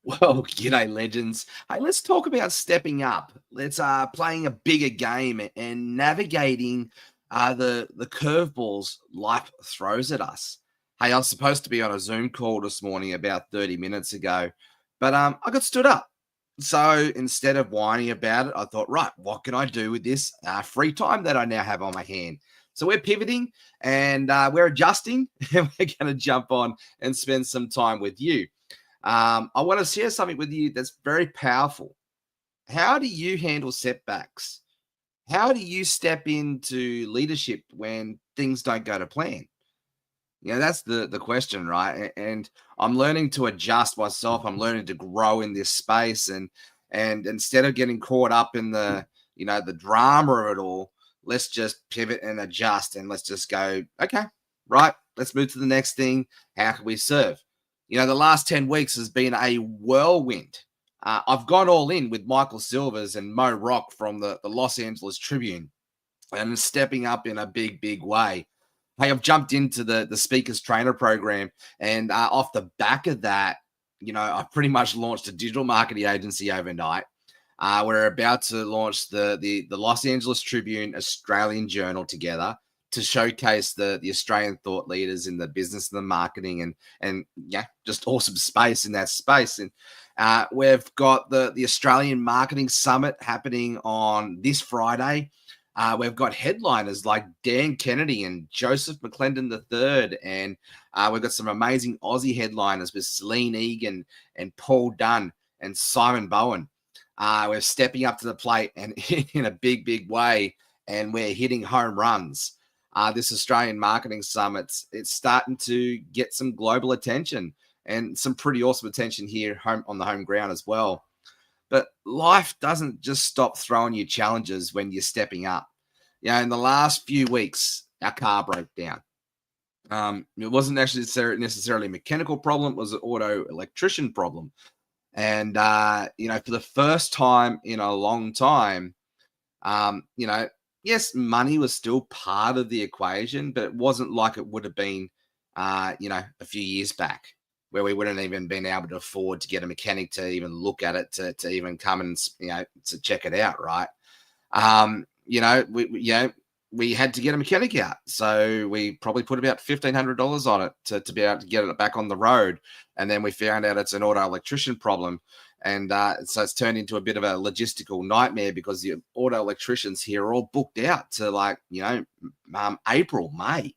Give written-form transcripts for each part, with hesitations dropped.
Well, g'day, legends. Hey, let's talk about stepping up. Let's playing a bigger game and navigating the curveballs life throws at us. Hey, I was supposed to be on a Zoom call this morning about 30 minutes ago, but I got stood up. So instead of whining about it, I thought, right, what can I do with this free time that I now have on my hand? So we're pivoting and we're adjusting, and we're going to jump on and spend some time with you. I want to share something with you that's very powerful. How do you handle setbacks? How do you step into leadership when things don't go to plan? That's the question, right? And I'm learning to adjust myself. I'm learning to grow in this space, and instead of getting caught up in the drama of it all, let's just pivot and adjust, and let's just go, okay, right, let's move to the next thing. How can we serve? The last 10 weeks has been a whirlwind. I've gone all in with Michael Silvers and Mo Rock from the Los Angeles Tribune and stepping up in a big, big way. Hey, I've jumped into the speakers trainer program, and off the back of that, I've pretty much launched a digital marketing agency overnight. We're about to launch the Los Angeles Tribune Australian Journal together to showcase the Australian thought leaders in the business and the marketing, and yeah, just awesome space in that space. And we've got the Australian Marketing Summit happening on this Friday. We've got headliners like Dan Kennedy and Joseph McClendon III, and we've got some amazing Aussie headliners with Celine Egan and Paul Dunn and Simon Bowen. We're stepping up to the plate and in a big, big way, and we're hitting home runs. This Australian Marketing Summit, it's starting to get some global attention and some pretty awesome attention here home on the home ground as well. But life doesn't just stop throwing you challenges when you're stepping up. In the last few weeks, our car broke down. It wasn't actually necessarily a mechanical problem; it was an auto electrician problem. And for the first time in a long time, yes, money was still part of the equation, but it wasn't like it would have been, a few years back, where we wouldn't even been able to afford to get a mechanic to even look at it, to even come and to check it out, right? We had to get a mechanic out, so we probably put about $1,500 on it to be able to get it back on the road, and then we found out it's an auto electrician problem. And so it's turned into a bit of a logistical nightmare because the auto electricians here are all booked out to April, May.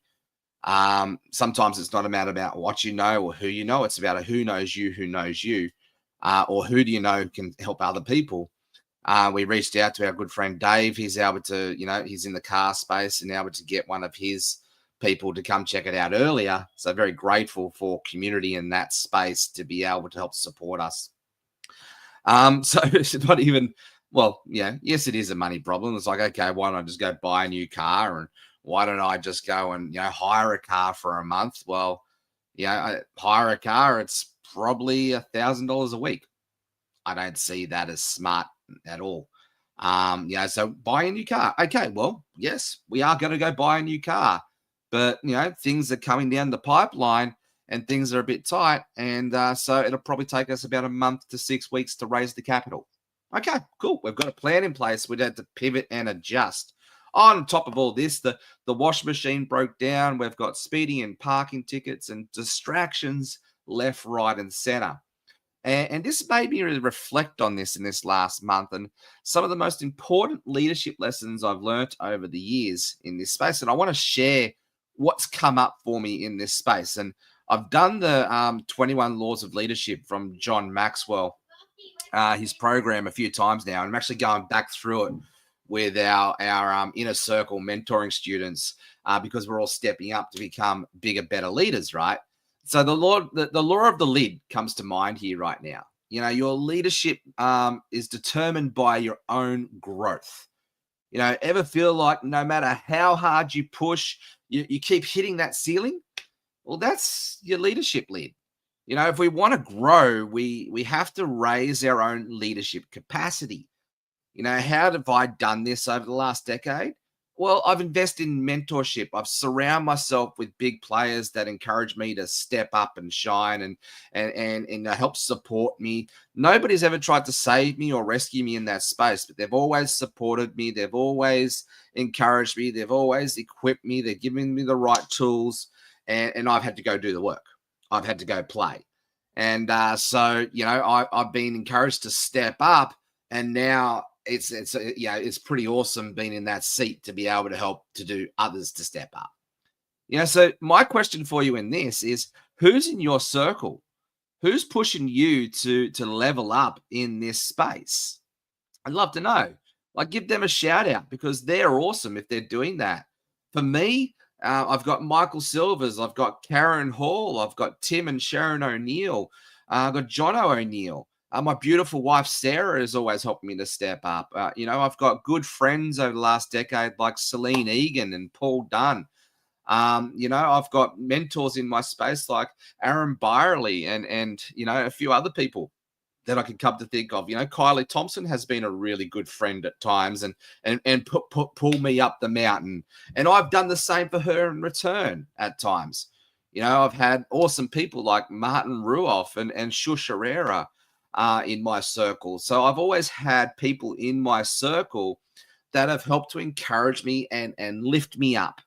Sometimes it's not a matter about what you know or who you know. It's about who knows you, or who do you know can help other people. We reached out to our good friend Dave. He's able to, he's in the car space and able to get one of his people to come check it out earlier. So very grateful for community in that space to be able to help support us. So it's not even, well, yeah, yes, it is a money problem. It's like, okay, why don't I just go buy a new car? And why don't I just go and, hire a car for a month? Well, I hire a car, it's probably $1,000 a week. I don't see that as smart at all. So buy a new car. Okay, well, yes, we are going to go buy a new car, but things are coming down the pipeline and things are a bit tight, and so it'll probably take us about a month to 6 weeks to raise the capital. Okay, cool. We've got a plan in place. We'd have to pivot and adjust. On top of all this, the washing machine broke down. We've got speeding and parking tickets and distractions left, right, and center. And this made me really reflect on this in this last month and some of the most important leadership lessons I've learnt over the years in this space. And I want to share what's come up for me in this space. And I've done the 21 Laws of Leadership from John Maxwell, his program, a few times now. And I'm actually going back through it with our inner circle mentoring students because we're all stepping up to become bigger, better leaders, right? So the law of the lid comes to mind here right now. Your leadership is determined by your own growth. Ever feel like no matter how hard you push, you keep hitting that ceiling? Well, that's your leadership lid. If we want to grow, we have to raise our own leadership capacity. How have I done this over the last decade? Well, I've invested in mentorship. I've surround myself with big players that encourage me to step up and shine and help support me. Nobody's ever tried to save me or rescue me in that space, but they've always supported me. They've always encouraged me. They've always equipped me. They're giving me the right tools, and I've had to go do the work. I've had to go play, and so I've been encouraged to step up, and now it's pretty awesome being in that seat to be able to help to do others to step up. So my question for you in this is, who's in your circle? Who's pushing you to level up in this space? I'd love to know. Like, give them a shout out because they're awesome if they're doing that. For me, I've got Michael Silvers, I've got Karen Hall, I've got Tim and Sharon O'Neill, I've got Jono O'Neill. My beautiful wife Sarah has always helped me to step up. I've got good friends over the last decade like Celine Egan and Paul Dunn. I've got mentors in my space like Aaron Byerly and a few other people that I can come to think of. Kylie Thompson has been a really good friend at times and pull me up the mountain. And I've done the same for her in return at times. I've had awesome people like Martin Ruoff and Shush Herrera in my circle. So I've always had people in my circle that have helped to encourage me and lift me up.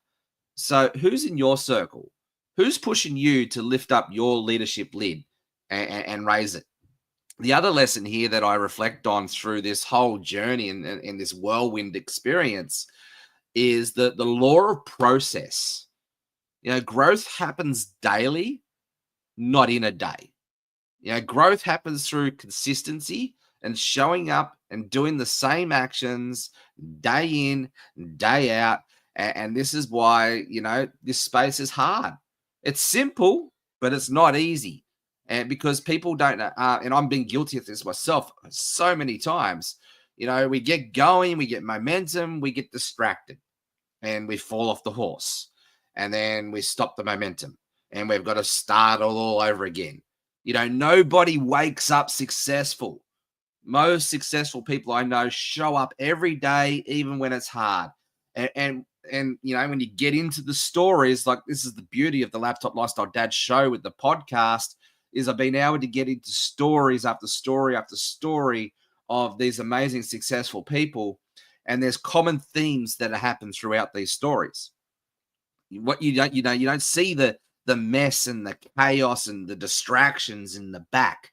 So who's in your circle? Who's pushing you to lift up your leadership lid and raise it? The other lesson here that I reflect on through this whole journey and this whirlwind experience is the law of process. Growth happens daily, not in a day. Growth happens through consistency and showing up and doing the same actions day in, day out. And this is why, this space is hard. It's simple, but it's not easy. And because people don't know, and I'm being guilty of this myself so many times, we get going, we get momentum, we get distracted and we fall off the horse and then we stop the momentum and we've got to start all over again. Nobody wakes up successful. Most successful people I know show up every day, even when it's hard. And when you get into the stories, like this is the beauty of the Laptop Lifestyle Dad show with the podcast, is I've been able to get into stories after story after story of these amazing successful people. And there's common themes that happen throughout these stories. What you don't see the mess and the chaos and the distractions in the back.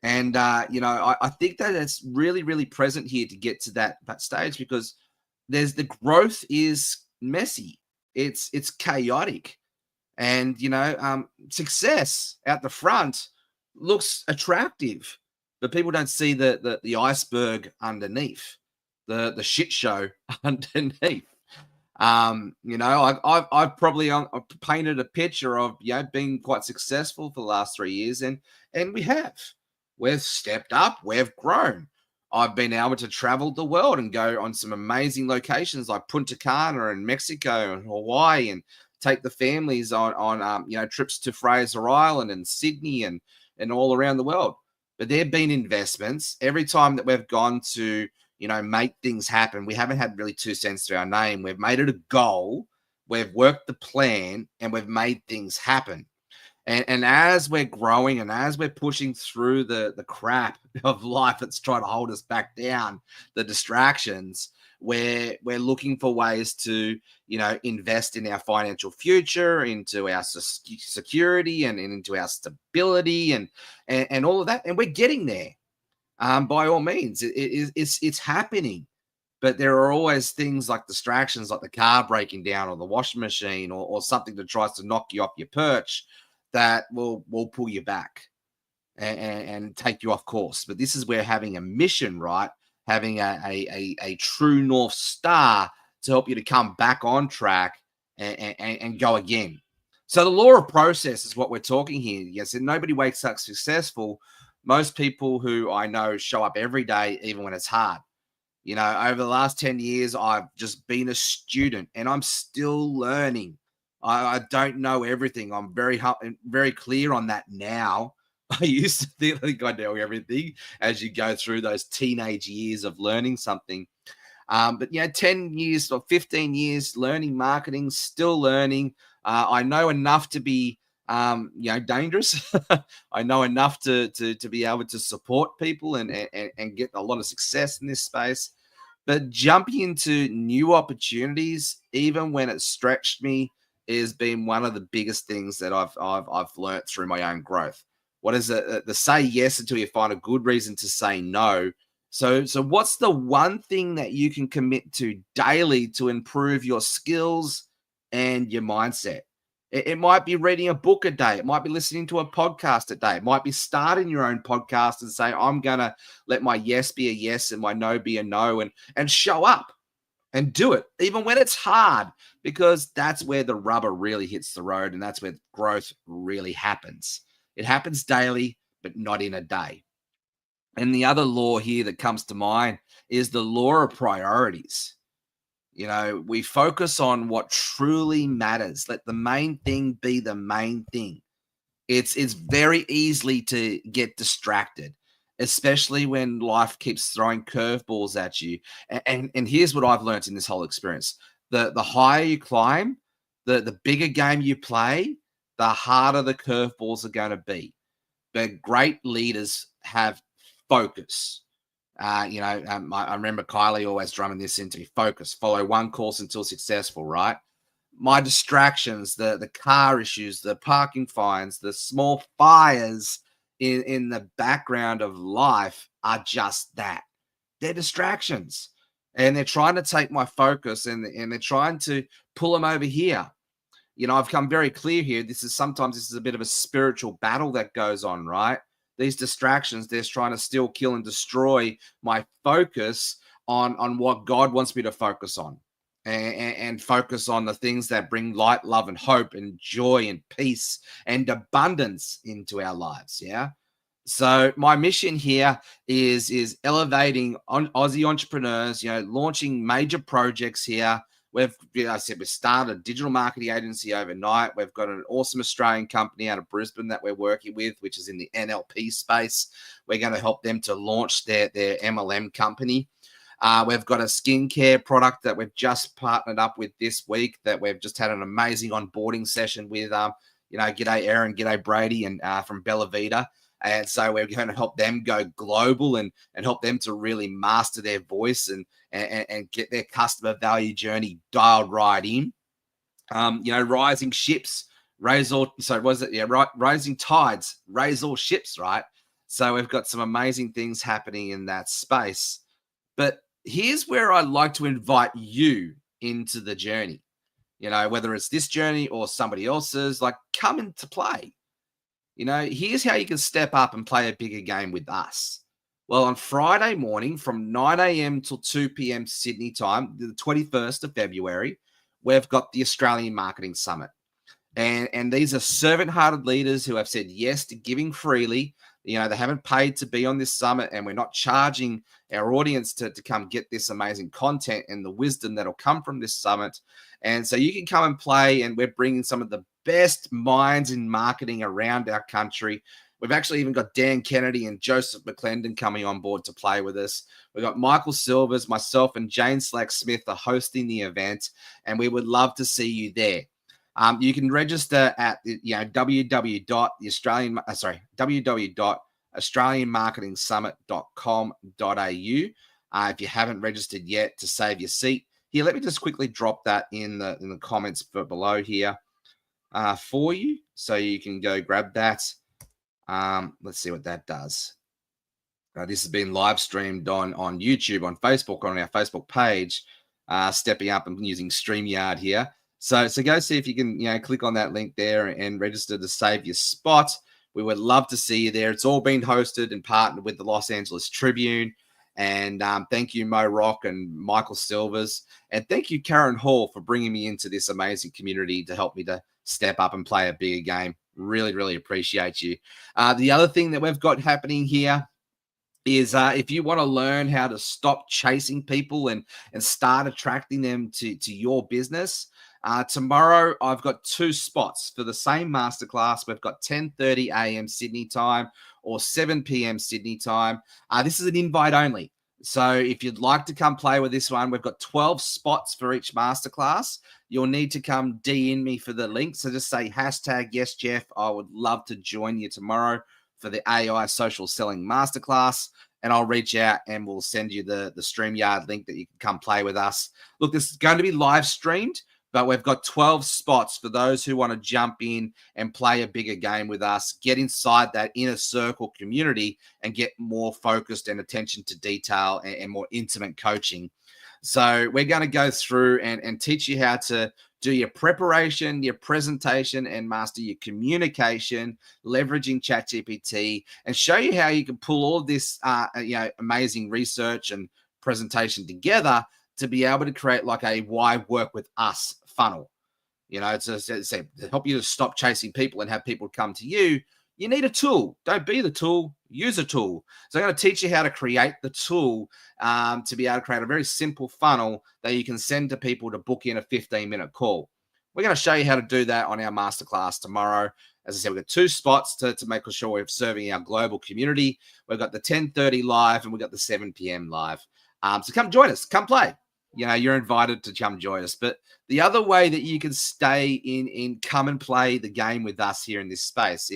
And, I think that it's really, really present here to get to that stage because the growth is messy. It's chaotic. And, success out the front looks attractive, but people don't see the iceberg underneath, the shit show underneath. I've probably painted a picture of, being quite successful for the last 3 years and we've stepped up, we've grown. I've been able to travel the world and go on some amazing locations like Punta Cana and Mexico and Hawaii and take the families on trips to Fraser Island and Sydney and all around the world. But there have been investments every time that we've gone to, make things happen. We haven't had really 2 cents to our name. We've made it a goal. We've worked the plan and we've made things happen. And as we're growing and as we're pushing through the crap of life that's trying to hold us back down, the distractions, we're looking for ways to, invest in our financial future, into our security and into our stability and all of that. And we're getting there. By all means, it's happening. But there are always things like distractions, like the car breaking down or the washing machine or something that tries to knock you off your perch that will pull you back and take you off course. But this is where having a mission, right? Having a true North Star to help you to come back on track and go again. So the law of process is what we're talking here. Yes, and nobody wakes up successful. Most people who I know show up every day, even when it's hard. Over the last 10 years, I've just been a student and I'm still learning. I don't know everything. I'm very clear on that now. I used to think I know everything as you go through those teenage years of learning something. But 10 years or 15 years learning marketing, still learning. I know enough to be dangerous. I know enough to be able to support people and get a lot of success in this space. But jumping into new opportunities, even when it stretched me, has been one of the biggest things that I've learned through my own growth. What is it? The say yes until you find a good reason to say no. So what's the one thing that you can commit to daily to improve your skills and your mindset? It might be reading a book a day. It might be listening to a podcast a day. It might be starting your own podcast and say, I'm going to let my yes be a yes and my no be a no, and show up and do it, even when it's hard, because that's where the rubber really hits the road and that's where growth really happens. It happens daily, but not in a day. And the other law here that comes to mind is the law of priorities. We focus on what truly matters. Let the main thing be the main thing. It's very easily to get distracted, especially when life keeps throwing curveballs at you. And here's what I've learned in this whole experience. The higher you climb, the bigger game you play, the harder the curveballs are going to be. But great leaders have focus. I remember Kylie always drumming this into me: focus, follow one course until successful, right? My distractions, the car issues, the parking fines, the small fires in the background of life are just that. They're distractions. And they're trying to take my focus and they're trying to pull them over here. I've come very clear here. This is a bit of a spiritual battle that goes on, right? These distractions, they're trying to steal, kill, and destroy my focus on what God wants me to focus on, and focus on the things that bring light, love, and hope, and joy, and peace, and abundance into our lives. Yeah. So my mission here is elevating Aussie entrepreneurs, launching major projects here. I said we started a digital marketing agency overnight. We've got an awesome Australian company out of Brisbane that we're working with, which is in the NLP space. We're going to help them to launch their MLM company. We've got a skincare product that we've just partnered up with this week that we've just had an amazing onboarding session with. G'day Aaron, g'day Brady, and from Bella Vita. And so we're going to help them go global and help them to really master their voice and get their customer value journey dialed right in. Rising ships raise all. So was it? Yeah, right. Rising tides raise all ships, right? So we've got some amazing things happening in that space. But here's where I'd like to invite you into the journey. Whether it's this journey or somebody else's, come into play. Here's how you can step up and play a bigger game with us. Well, on Friday morning from 9 a.m. till 2 p.m. Sydney time, the 21st of February, we've got the Australian Marketing Summit. And these are servant-hearted leaders who have said yes to giving freely. They haven't paid to be on this summit, and we're not charging our audience to come get this amazing content and the wisdom that'll come from this summit. And so you can come and play, and we're bringing some of the best minds in marketing around our country. We've actually even got Dan Kennedy and Joseph McClendon coming on board to play with us. We've got Michael Silvers, myself, and Jane Slack-Smith are hosting the event, and we would love to see you there. You can register at www.australianmarketingsummit.com.au. If you haven't registered yet, to save your seat. Here, let me just quickly drop that in the comments below here for you, so you can go grab that. Let's see what that does. This has been live streamed on YouTube, on Facebook, on our Facebook page. Stepping up and using StreamYard here. So go see if you can, click on that link there and register to save your spot. We would love to see you there. It's all been hosted and partnered with the Los Angeles Tribune. And thank you, Mo Rock and Michael Silvers. And thank you, Karen Hall, for bringing me into this amazing community to help me to step up and play a bigger game. Really, really appreciate you. The other thing that we've got happening here is if you want to learn how to stop chasing people and start attracting them to your business, tomorrow I've got 2 spots for the same masterclass. We've got 10:30 a.m. Sydney time or 7 p.m. Sydney time. This is an invite only. So if you'd like to come play with this one, we've got 12 spots for each masterclass. You'll need to come DM me for the link. So just say hashtag yes, Jeff. I would love to join you tomorrow for the AI social selling masterclass. And I'll reach out and we'll send you the StreamYard link that you can come play with us. Look, this is going to be live streamed, but we've got 12 spots for those who want to jump in and play a bigger game with us, get inside that inner circle community and get more focused and attention to detail and more intimate coaching. So we're going to go through and teach you how to do your preparation, your presentation, and master your communication, leveraging ChatGPT, and show you how you can pull all of this, amazing research and presentation together to be able to create like a why work with us funnel. To help you to stop chasing people and have people come to you. You need a tool. Don't be the tool. Use a tool. So I'm going to teach you how to create the tool to be able to create a very simple funnel that you can send to people to book in a 15-minute call. We're going to show you how to do that on our masterclass tomorrow. As I said, we've got 2 spots to make sure we're serving our global community. We've got the 10:30 live and we've got the 7 p.m. live. So come join us. Come play. You're invited to come join us. But the other way that you can stay in come and play the game with us here in this space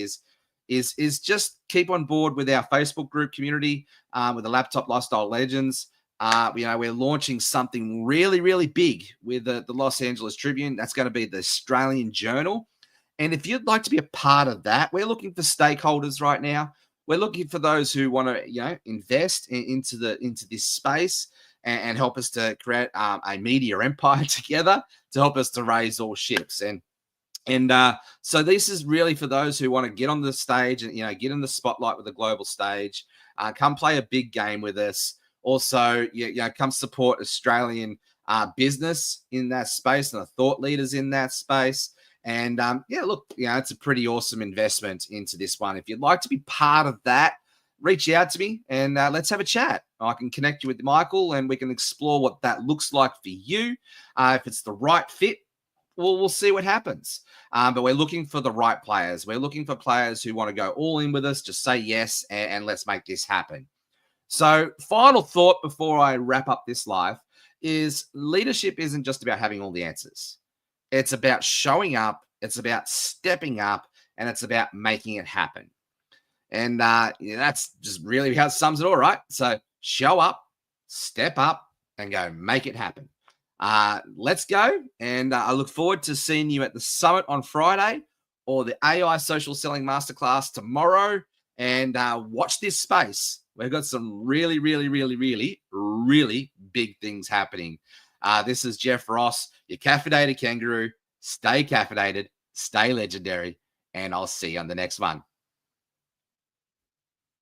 is just keep on board with our Facebook group community with the Laptop Lifestyle Legends. We're launching something really, really big with the Los Angeles Tribune. That's going to be the Australian Journal. And if you'd like to be a part of that, we're looking for stakeholders right now. We're looking for those who want to, invest into this space and help us to create a media empire together to help us to raise all ships. And so this is really for those who want to get on the stage and, get in the spotlight with the global stage, come play a big game with us. Also, come support Australian business in that space and the thought leaders in that space. And it's a pretty awesome investment into this one. If you'd like to be part of that, reach out to me and let's have a chat. I can connect you with Michael and we can explore what that looks like for you. If it's the right fit, we'll see what happens. But we're looking for the right players. We're looking for players who want to go all in with us, just say yes, and let's make this happen. So final thought before I wrap up this live is leadership isn't just about having all the answers. It's about showing up. It's about stepping up, and it's about making it happen. And that's just really how it sums it all, right? So show up, step up, and go make it happen. Let's go. And I look forward to seeing you at the summit on Friday or the AI Social Selling Masterclass tomorrow. And watch this space. We've got some really, really, really, really, really big things happening. This is Jeff Ross, your caffeinated kangaroo. Stay caffeinated, stay legendary, and I'll see you on the next one.